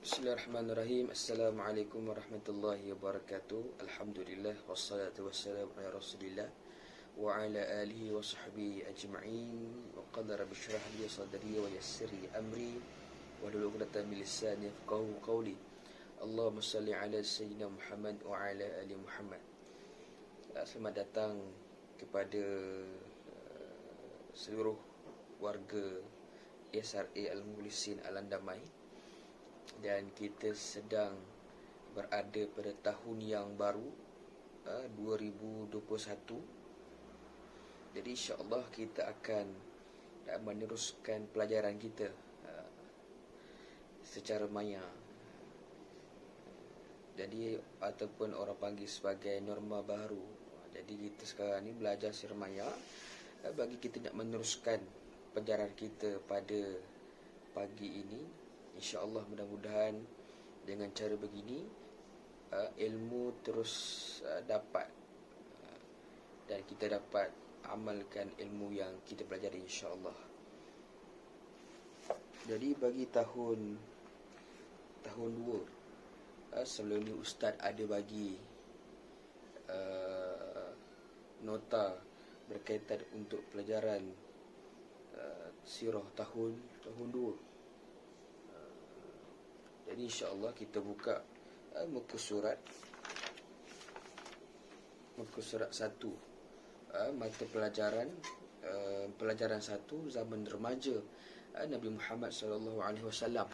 Bismillahirrahmanirrahim. Assalamualaikum warahmatullahi wabarakatuh. Alhamdulillah wassalatu wassalamu ala Rasulillah wa ala alihi wa sahbihi ajma'in. Wa qala rabbi shrah li sadri wa yassir li amri wa hlul 'uqdatam min lisani yafqahu qawli. Allahumma salli ala sayyidina Muhammad wa ala ali Muhammad. Selamat datang kepada seluruh warga SRA Al-Mukhlisin Alam Damai. Dan kita sedang berada pada tahun yang baru 2021. Jadi insya-Allah kita akan meneruskan pelajaran kita secara maya. Jadi ataupun orang panggil sebagai norma baru. Jadi kita sekarang ni belajar secara maya bagi kita nak meneruskan pelajaran kita pada pagi ini. InsyaAllah mudah-mudahan dengan cara begini ilmu terus dapat dan kita dapat amalkan ilmu yang kita pelajari insyaAllah. Jadi bagi tahun 2 sebelum ni Ustaz ada bagi nota berkaitan untuk pelajaran sirah tahun 2. Jadi insya-Allah kita buka muka surat 1, mata pelajaran pelajaran 1 zaman remaja Nabi Muhammad sallallahu alaihi wasallam.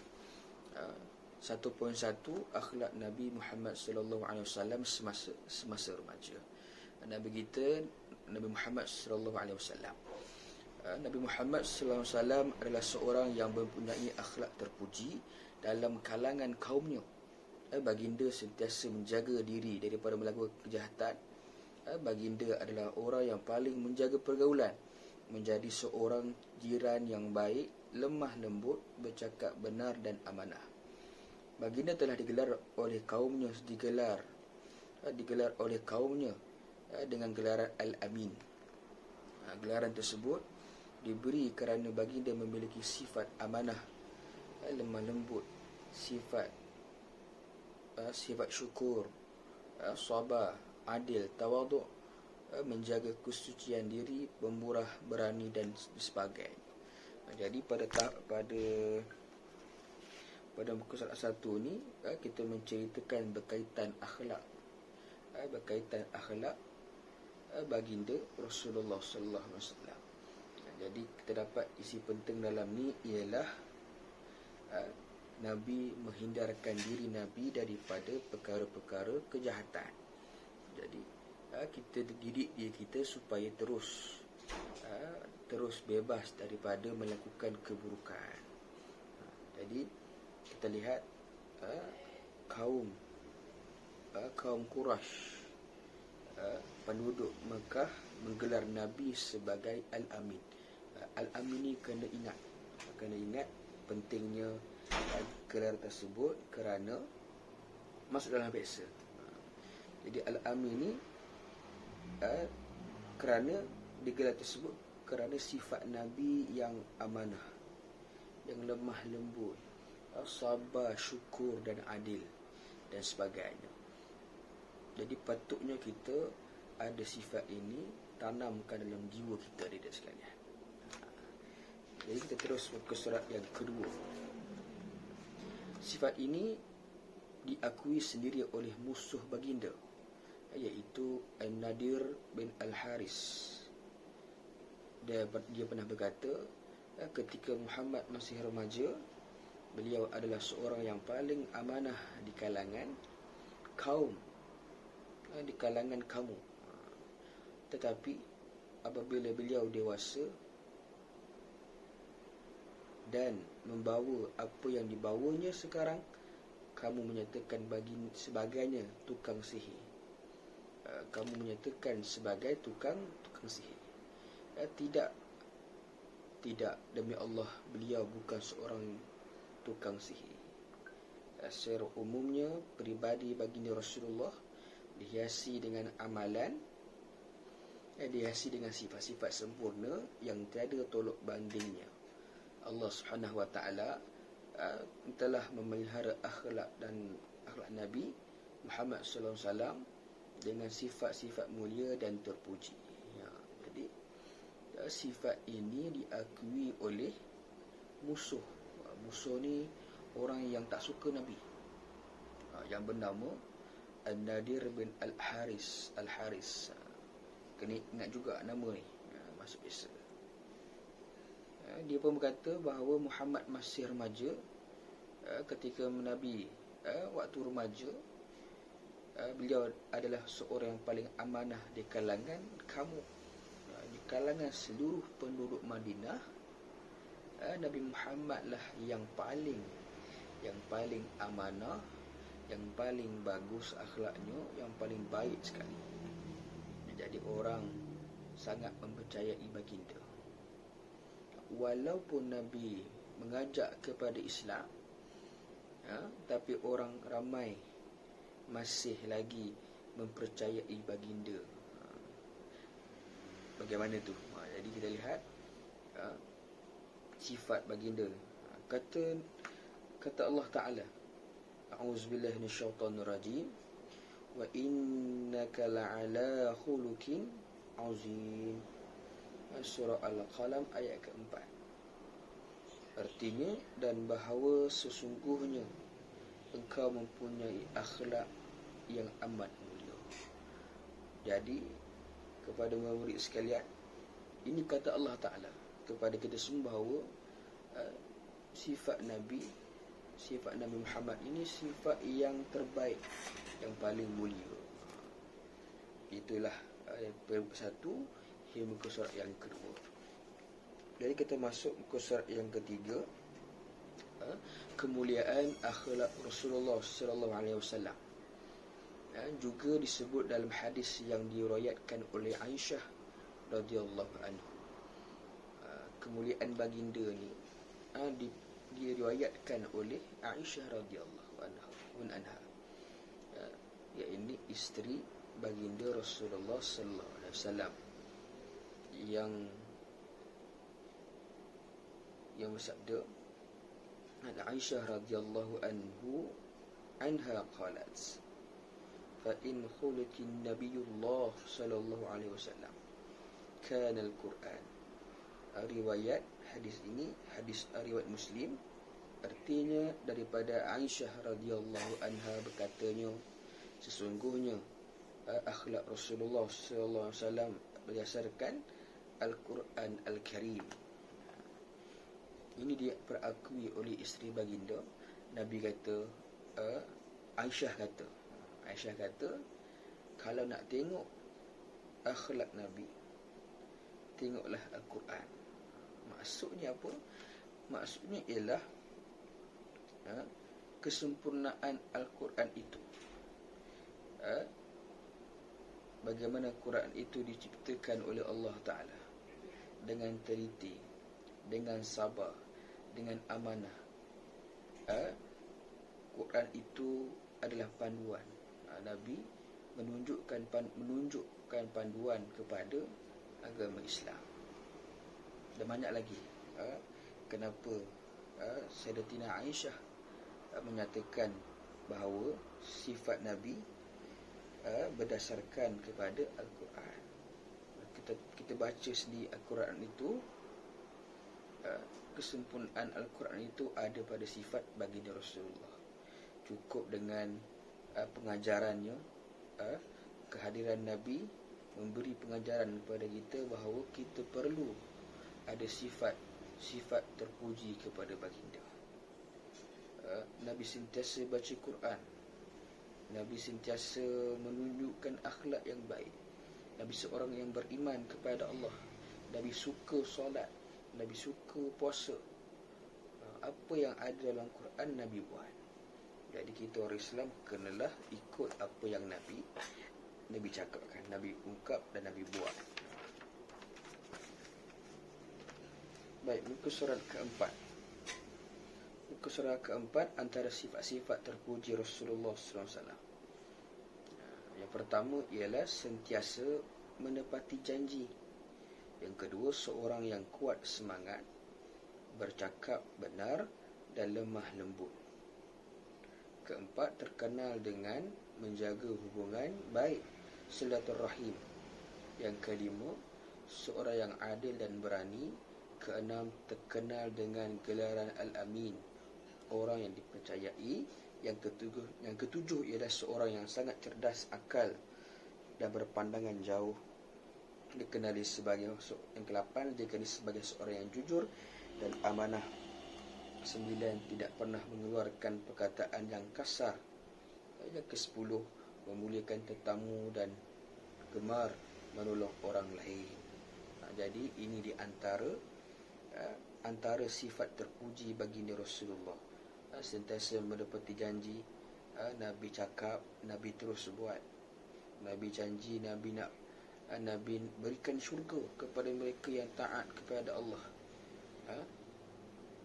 1.1 akhlak Nabi Muhammad sallallahu alaihi wasallam semasa remaja. Nabi kita Nabi Muhammad sallallahu alaihi wasallam. Nabi Muhammad sallallahu alaihi wasallam adalah seorang yang mempunyai akhlak terpuji dalam kalangan kaumnya. Baginda sentiasa menjaga diri daripada melakukan kejahatan. Baginda adalah orang yang paling menjaga pergaulan, menjadi seorang jiran yang baik, lemah lembut, bercakap benar dan amanah. Baginda telah digelar oleh kaumnya dengan gelaran Al-Amin. Gelaran tersebut diberi kerana baginda memiliki sifat amanah, lemah lembut, sifat syukur, sabar, adil, tawaduk, menjaga kesucian diri, pemurah, berani dan sebagainya. Jadi pada muka surat 1 ni kita menceritakan berkaitan akhlak baginda Rasulullah sallallahu alaihi wasallam. Jadi kita dapat isi penting dalam ni ialah Nabi menghindarkan diri Nabi daripada perkara-perkara kejahatan. Jadi kita dididik diri kita supaya terus bebas daripada melakukan keburukan. Jadi kita lihat kaum Quraisy, penduduk Mekah menggelar Nabi sebagai Al-Amin. Al-Amin ni kena ingat pentingnya gelar tersebut kerana masuk dalam biasa. Jadi Al-Amin ni kerana digelar tersebut kerana sifat Nabi yang amanah, yang lemah lembut, sabar, syukur dan adil dan sebagainya. Jadi patutnya kita ada sifat ini tanamkan dalam jiwa kita, adik-adik sekalian. Jadi kita terus ke surat yang kedua. Sifat ini diakui sendiri oleh musuh baginda, iaitu An-Nadir bin Al-Haris. Dia pernah berkata, ketika Muhammad masih remaja, beliau adalah seorang yang paling amanah di kalangan kamu. Tetapi apabila beliau dewasa dan membawa apa yang dibawanya sekarang, kamu menyatakan sebagainya tukang sihir. Kamu menyatakan sebagai tukang sihir. Tidak, demi Allah, beliau bukan seorang tukang sihir. Secara umumnya peribadi baginda Rasulullah dihiasi dengan amalan, dihiasi dengan sifat-sifat sempurna yang tiada tolok bandingnya. Allah Subhanahu wa taala telah memelihara akhlak Nabi Muhammad sallallahu alaihi wasallam dengan sifat-sifat mulia dan terpuji. Jadi sifat ini diakui oleh musuh. Musuh ni orang yang tak suka Nabi, yang bernama An-Nadir bin Al-Haris. Kena ingat juga nama ni, masuk biasa. Dia pun berkata bahawa Muhammad masih remaja ketika Nabi waktu remaja. Beliau adalah seorang yang paling amanah di kalangan kamu, di kalangan seluruh penduduk Madinah. Nabi Muhammad lah yang paling amanah, yang paling bagus akhlaknya, yang paling baik sekali. Jadi orang sangat mempercayai baginda. Walaupun Nabi mengajak kepada Islam, tapi orang ramai masih lagi mempercayai baginda. Bagaimana tu? Jadi kita lihat sifat baginda. Kata Allah Ta'ala, A'udzubillahi minasyaitonirrajim, wa innaka la'ala khuluqin azim. Surah Al-Qalam ayat keempat. Artinya, dan bahawa sesungguhnya engkau mempunyai akhlak yang amat mulia. Jadi kepada murid sekalian, ini kata Allah Ta'ala kepada kita semua bahawa sifat Nabi Muhammad ini sifat yang terbaik, yang paling mulia. Itulah muka satu hingga muka surat yang kedua. Jadi kita masuk muka surat yang ketiga, kemuliaan akhlak Rasulullah sallallahu alaihi wasallam. Juga disebut dalam hadis yang diriwayatkan oleh Aisyah radhiyallahu anha. Kemuliaan baginda ni diriwayatkan oleh Aisyah radhiyallahu anha, iaitu isteri baginda Rasulullah sallallahu alaihi wasallam, yang bersabda, Aisyah radhiyallahu anha qalat, fa in khuluqin nabiyullah sallallahu alaihi wasallam kana al-Quran. Riwayat hadis ini riwayat Muslim. Artinya daripada Aisyah radhiyallahu anha berkatanya, sesungguhnya akhlak Rasulullah sallallahu alaihi wasallam berdasarkan Al-Quran Al-Karim. Ini dia perakui oleh isteri baginda. Nabi kata, Aisyah kata, kalau nak tengok akhlak Nabi, tengoklah Al-Quran. Maksudnya apa? Maksudnya ialah kesempurnaan Al-Quran itu. Bagaimana Quran itu diciptakan oleh Allah Ta'ala dengan teliti, dengan sabar, dengan amanah. Quran itu adalah panduan. Nabi menunjukkan panduan kepada agama Islam. Dan banyak lagi kenapa Sayyidatina Aisyah menyatakan bahawa sifat Nabi berdasarkan kepada Al-Quran. Kita baca sendiri Al-Quran itu, kesempurnaan Al-Quran itu ada pada sifat baginda Rasulullah. Cukup dengan pengajarannya, kehadiran Nabi memberi pengajaran kepada kita bahawa kita perlu ada sifat terpuji kepada baginda. Nabi sentiasa baca Quran. Nabi sentiasa menunjukkan akhlak yang baik. Nabi seorang yang beriman kepada Allah. Nabi suka solat. Nabi suka puasa. Apa yang ada dalam Quran Nabi buat. Jadi kita orang Islam kenalah ikut apa yang Nabi cakapkan, Nabi ungkap dan Nabi buat. Baik, muka surat keempat. Muka surat keempat antara sifat-sifat terpuji Rasulullah SAW. Yang pertama ialah sentiasa menepati janji. Yang kedua, seorang yang kuat semangat, bercakap benar dan lemah lembut. Keempat, terkenal dengan menjaga hubungan baik, silaturrahim. Yang kelima, seorang yang adil dan berani. Keenam, terkenal dengan gelaran Al-Amin, orang yang dipercayai. Yang ketujuh ialah seorang yang sangat cerdas akal dan berpandangan jauh. Dikenali sebagai yang ke-8, dikenali sebagai seorang yang jujur dan amanah. 9, tidak pernah mengeluarkan perkataan yang kasar. Yang ke-10, memuliakan tetamu dan gemar menolong orang lain. Jadi ini di antara sifat terpuji baginda Rasulullah. Sentiasa menepati janji. Nabi cakap, Nabi terus buat. Nabi janji, Nabi berikan syurga kepada mereka yang taat kepada Allah.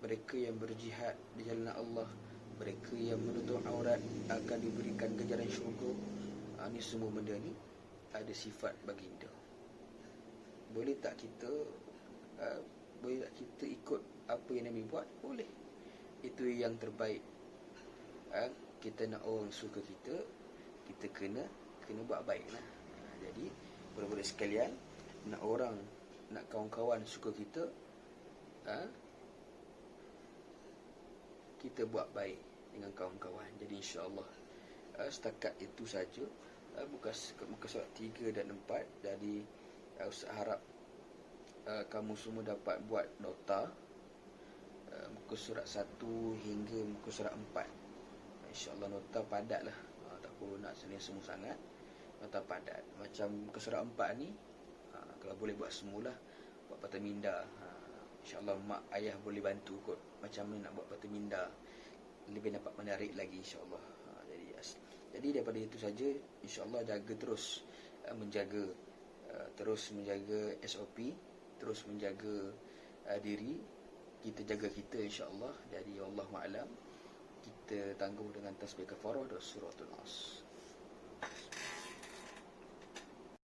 Mereka yang berjihad di jalan Allah, mereka yang menutup aurat akan diberikan ganjaran syurga. Ini semua benda ni ada sifat baginda. Boleh tak kita ikut apa yang Nabi buat? Boleh. Itu yang terbaik. Kita nak orang suka kita kena buat baik lah. Jadi budak-budak sekalian, nak kawan-kawan suka kita, kita buat baik dengan kawan-kawan. Jadi insya-Allah setakat itu saja muka surat 3 dan 4. Jadi Ustaz harap kamu semua dapat buat nota muka surat 1 hingga muka surat 4. InsyaAllah nota padat lah. Tak perlu nak senin semua sangat. Nota padat. Macam muka surat 4 ni, kalau boleh buat semualah. Buat patah minda. InsyaAllah mak ayah boleh bantu kot macam mana nak buat patah minda, lebih dapat menarik lagi insyaAllah. Jadi daripada itu saja, insyaAllah jaga terus menjaga SOP, terus menjaga diri kita, jaga kita insyaAllah. Jadi Wallahu a'lam. Kita tangguh dengan tasbih kafarah dan suratul Nas.